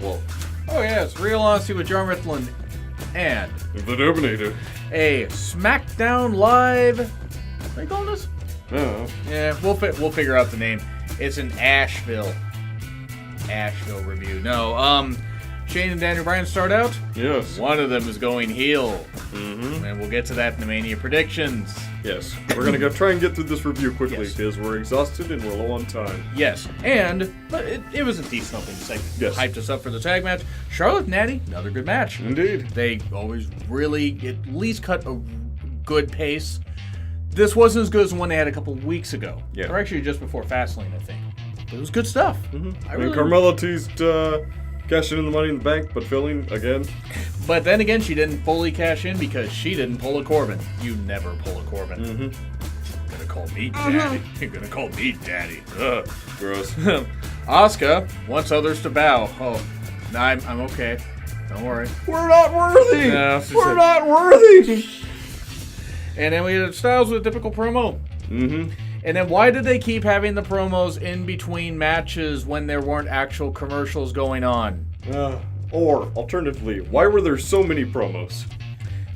Well, oh yes, Real Honesty with Jonn Ritland and the Dominator. a SmackDown Live. What are you calling this? No. Yeah, we'll figure out the name. It's an Asheville review. No, Shane and Daniel Bryan start out. Yes. One of them is going heel. Mm-hmm. And we'll get to that in the Mania predictions. Yes. We're going to try and get through this review quickly Yes. because we're exhausted and we're low on time. Yes, but it was a decent opening segment. Yes. Hyped us up for the tag match. Charlotte and Natty, another good match. Indeed. They always really at least cut a good pace. This wasn't as good as the one they had a couple weeks ago. Yeah. Or actually just before Fastlane, I think. But it was good stuff. Mm-hmm. I mean, Carmella teased cashing in the Money in the Bank, but failing again. But then again, she didn't fully cash in because she didn't pull a Corbin. You never pull a Corbin. Mm-hmm. You're gonna call me daddy. You're gonna call me daddy. Ugh. Gross. Asuka wants others to bow. Oh, no, I'm okay. Don't worry. We're not worthy! No, We're not worthy! And then we had Styles with a typical promo. Mm-hmm. And then why did they keep having the promos in between matches when there weren't actual commercials going on? Or, alternatively, why were there so many promos?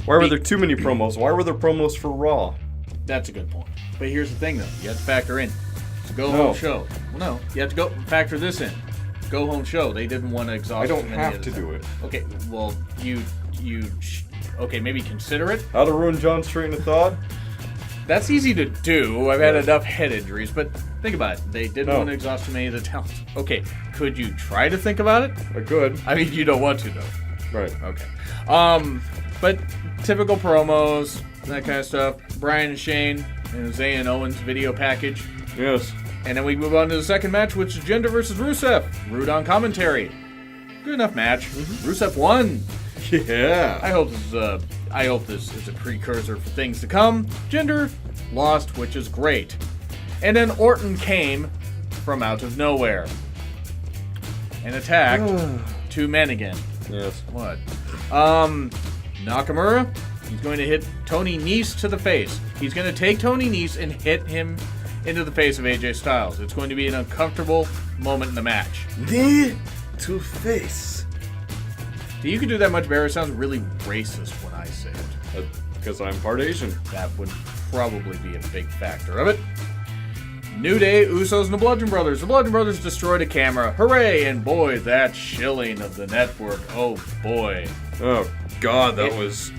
Why were there too many promos? Why were there promos for Raw? That's a good point. But here's the thing, though. You have to factor in. It's a go-home show. Well, no. You have to factor this in. Go-home show. They didn't want to exhaust I don't many have of to the do it. Okay, well, okay, maybe consider it. How to ruin John's train of thought? That's easy to do. I've had enough head injuries, but think about it. They didn't want to exhaust many of the talents. Okay, could you try to think about it? I could. I mean, you don't want to, though. Right. Okay. But typical promos, that kind of stuff. Bryan and Shane and Zayn and Owens video package. Yes. And then we move on to the second match, which is Jinder versus Rusev. Rude on commentary. Good enough match. Rusev won. Yeah. I hope this is a precursor for things to come. Jinder lost, which is great. And then Orton came from out of nowhere and attacked two men again. Yes. What? Nakamura, he's going to hit Tony Nese to the face. He's going to take Tony Nese and hit him into the face of AJ Styles. It's going to be an uncomfortable moment in the match. Knee to face. You could do that much better. It sounds really racist when I say it. Because I'm part Asian. That would probably be a big factor of it. New Day, Usos, and the Bludgeon Brothers. The Bludgeon Brothers destroyed a camera. Hooray! And boy, that shilling of the network. Oh boy. Oh God, that was...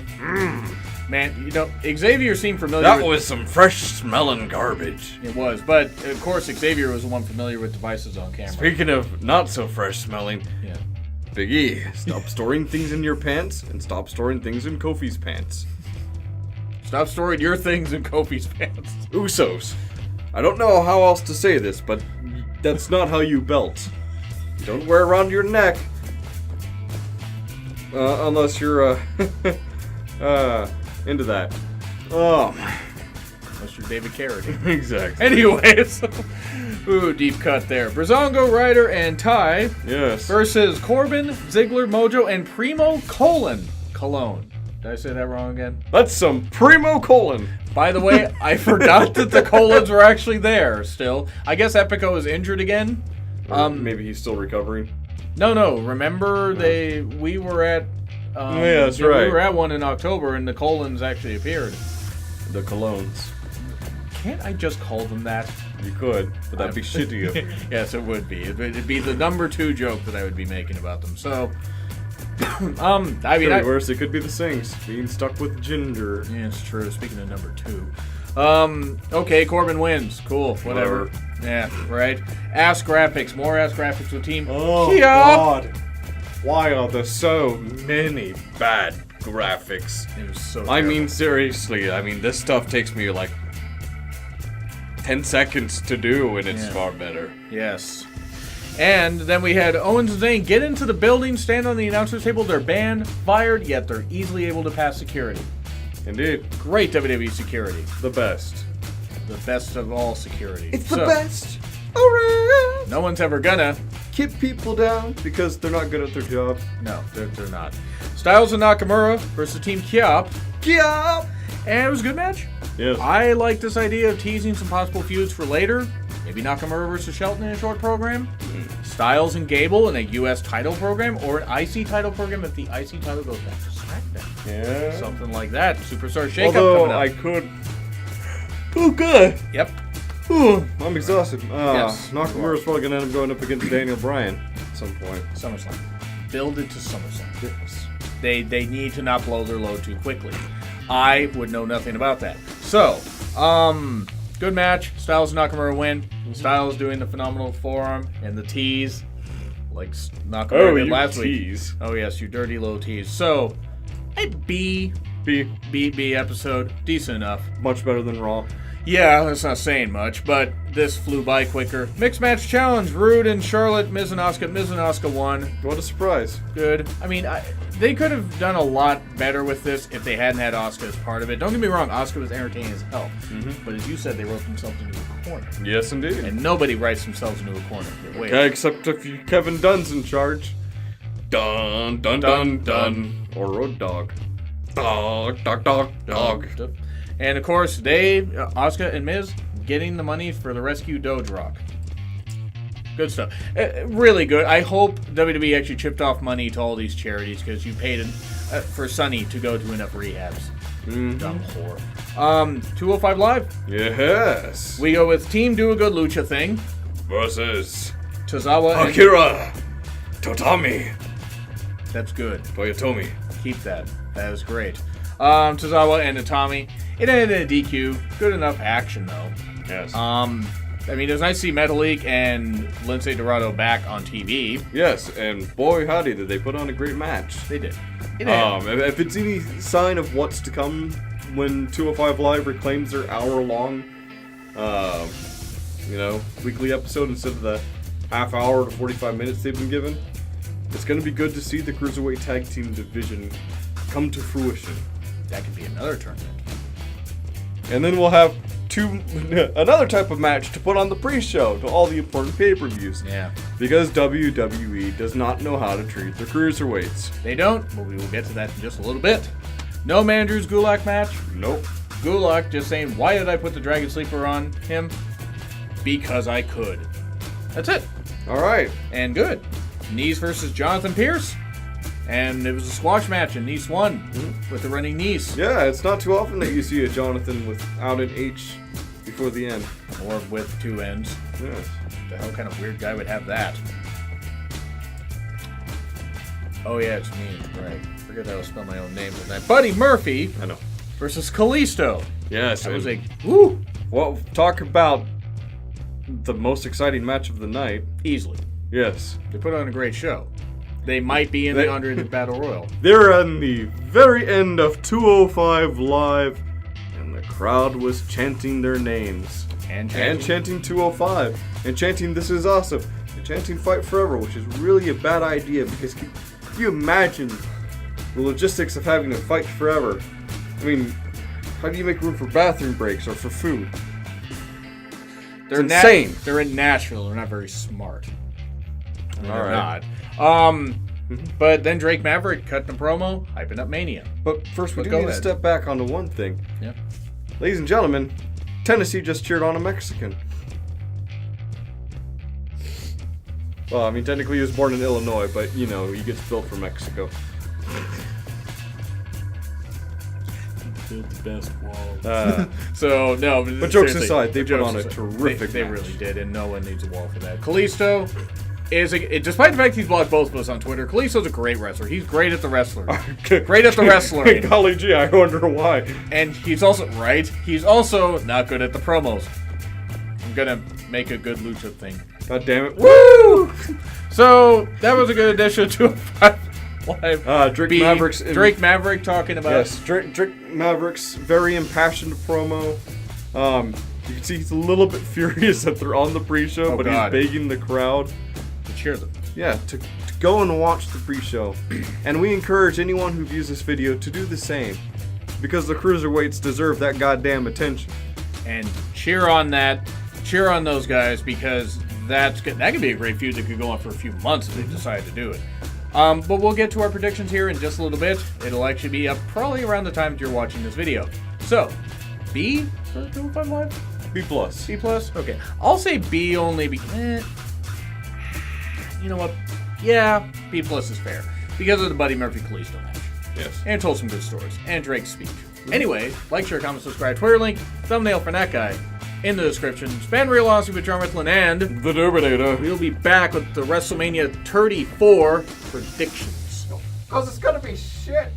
Man, you know, Xavier seemed familiar That was some fresh smelling garbage. It was, but of course Xavier was the one familiar with devices on camera. Speaking of not so fresh smelling, Yeah. Big E, stop storing things in your pants and stop storing things in Kofi's pants. Stop storing your things in Kofi's pants. Usos. I don't know how else to say this, but that's not how you belt. You don't wear around your neck. Unless you're, into that. Unless you're David Carradine. Exactly. Anyways. Ooh, deep cut there. Brazongo, Ryder, and Ty Yes. versus Corbin, Ziggler, Mojo, and Primo Cologne. Did I say that wrong again? That's some primo colon. By the way, I forgot that the Colons were actually there still. I guess Epico is injured again. Maybe he's still recovering. No. Remember we were at yeah, that's right. We were at one in October and the Colons actually appeared. The colognes. Can't I just call them that? You could, but that'd be shitty of you. Yes, it would be. It'd be the number 2 joke that I would be making about them. So, I mean, worse, it could be the Sings being stuck with Ginger. Yeah, it's true. Speaking of number 2. Okay, Corbin wins. Cool. Whatever. Yeah, right. Ass graphics. More ass graphics with Team Oh, God. Why are there so many bad graphics? It was so I terrible. mean, seriously. I mean, this stuff takes me like 10 seconds to do, and it's far better. Yes. And then we had Owens and Zayn get into the building, stand on the announcer's table. They're banned, fired, yet they're easily able to pass security. Indeed. Great WWE security. The best. The best of all security. It's the best. Alright. No one's ever gonna. Keep people down because they're not good at their job. No, they're not. Styles and Nakamura versus Team Kiop. Kiop! And it was a good match. Yes. I like this idea of teasing some possible feuds for later. Maybe Nakamura versus Shelton in a short program. Styles and Gable in a U.S. title program or an IC title program if the IC title goes back to SmackDown. Yeah. Something like that. Superstar Shakeup Although coming up. I could. Oh, good. Yep. Ooh, I'm exhausted. Yes, Nakamura's probably gonna end up going up against Daniel Bryan at some point. SummerSlam. Build it to SummerSlam. Yes. They need to not blow their load too quickly. I would know nothing about that. So, good match. Styles and Nakamura win. Styles doing the phenomenal forearm and the tease, like Nakamura did last week. Oh yes, you dirty little tease. So, a B episode, decent enough. Much better than Raw. Yeah, that's not saying much, but this flew by quicker. Mixed match challenge, Rude and Charlotte, Miz and Asuka. Miz and Asuka won. What a surprise. Good. I mean, they could have done a lot better with this if they hadn't had Asuka as part of it. Don't get me wrong, Asuka was entertaining as hell. Mm-hmm. But as you said, they wrote themselves into a corner. Yes, indeed. And nobody writes themselves into a corner. Wait. Okay, except if Kevin Dunn's in charge. Dun, dun, dun, dun. Or Road Dogg. Dog. And of course, Dave, Asuka, and Miz getting the money for the Rescue Doge Rock. Good stuff. Really good. I hope WWE actually chipped off money to all these charities because you paid for Sunny to go to enough rehabs. Mm-hmm. Dumb whore. 205 Live. Yes. We go with Team Do a Good Lucha Thing versus Tozawa Akira Totami. That's good. Toyotomi. Keep that. That is great. Tozawa and Itami. It ended in a DQ. Good enough action, though. Yes. I mean, it was nice to see Metalik and Lindsay Dorado back on TV. Yes, and boy howdy did they put on a great match. They did. If it's any sign of what's to come when 205 Live reclaims their hour-long, weekly episode instead of the half hour to 45 minutes they've been given, it's going to be good to see the Cruiserweight Tag Team division come to fruition. That could be another tournament. And then we'll have another type of match to put on the pre-show to all the important pay-per-views. Yeah. Because WWE does not know how to treat their cruiserweights. They don't, but we will get to that in just a little bit. No Mandrews Gulak match. Nope. Gulak just saying, why did I put the Dragon Sleeper on him? Because I could. That's it. All right. And good. Knees versus Jonathan Pierce. And it was a squash match, and Nice won with the running knees. Yeah, it's not too often that you see a Jonathan without an H before the end. Or with two N's. Yes. The hell kind of weird guy would have that? Oh yeah, it's me. Right. Forget how to spell my own name tonight. Buddy Murphy. I know. Versus Kalisto. Yes. That was a woo. Well, talk about the most exciting match of the night. Easily. Yes. They put on a great show. They might be in the Andre the Battle Royal. They're on the very end of 205 Live, and the crowd was chanting their names. And chanting 205. And chanting This Is Awesome. And chanting Fight Forever, which is really a bad idea, because can you imagine the logistics of having to fight forever? I mean, how do you make room for bathroom breaks or for food? They're insane. They're in Nashville. They're not very smart. I mean, they're right. not. But then Drake Maverick cutting a promo, hyping up Mania. But first, we do need to step back onto one thing. Yeah. Ladies and gentlemen, Tennessee just cheered on a Mexican. Well, I mean, technically he was born in Illinois, but, he gets built for Mexico. Build the best wall. So, no. But jokes aside, they put on a terrific They match. really did, and no one needs a wall for that. Kalisto despite the fact he's blocked both of us on Twitter, Kalisto's a great wrestler. He's great at the wrestling. Great at the wrestling. Golly gee, I wonder why. And he's also not good at the promos. I'm gonna make a good lucha thing. God damn it. Woo! So, that was a good addition to Live. Drake Maverick talking about... Yes, Drake Maverick's very impassioned promo. You can see he's a little bit furious that they're on the pre-show, but he's begging the crowd to cheer them. Yeah, to go and watch the pre-show. And we encourage anyone who views this video to do the same, because the cruiserweights deserve that goddamn attention. And cheer on that. Cheer on those guys, because that could be a great feud that could go on for a few months if they decide to do it. But we'll get to our predictions here in just a little bit. It'll actually be up probably around the time that you're watching this video. So, B for 205 Live? B+. B+? Okay. I'll say B only you know what? Yeah, B+ is fair. Because of the Buddy Murphy Kalisto match. Yes. And told some good stories. And Drake's speech. Anyway, like, share, comment, subscribe, Twitter link, thumbnail for that guy in the description. Spend real awesome with Jonn, Ritland, and The Terminator. we'll be back with the WrestleMania 34 predictions. Because it's gonna be shit.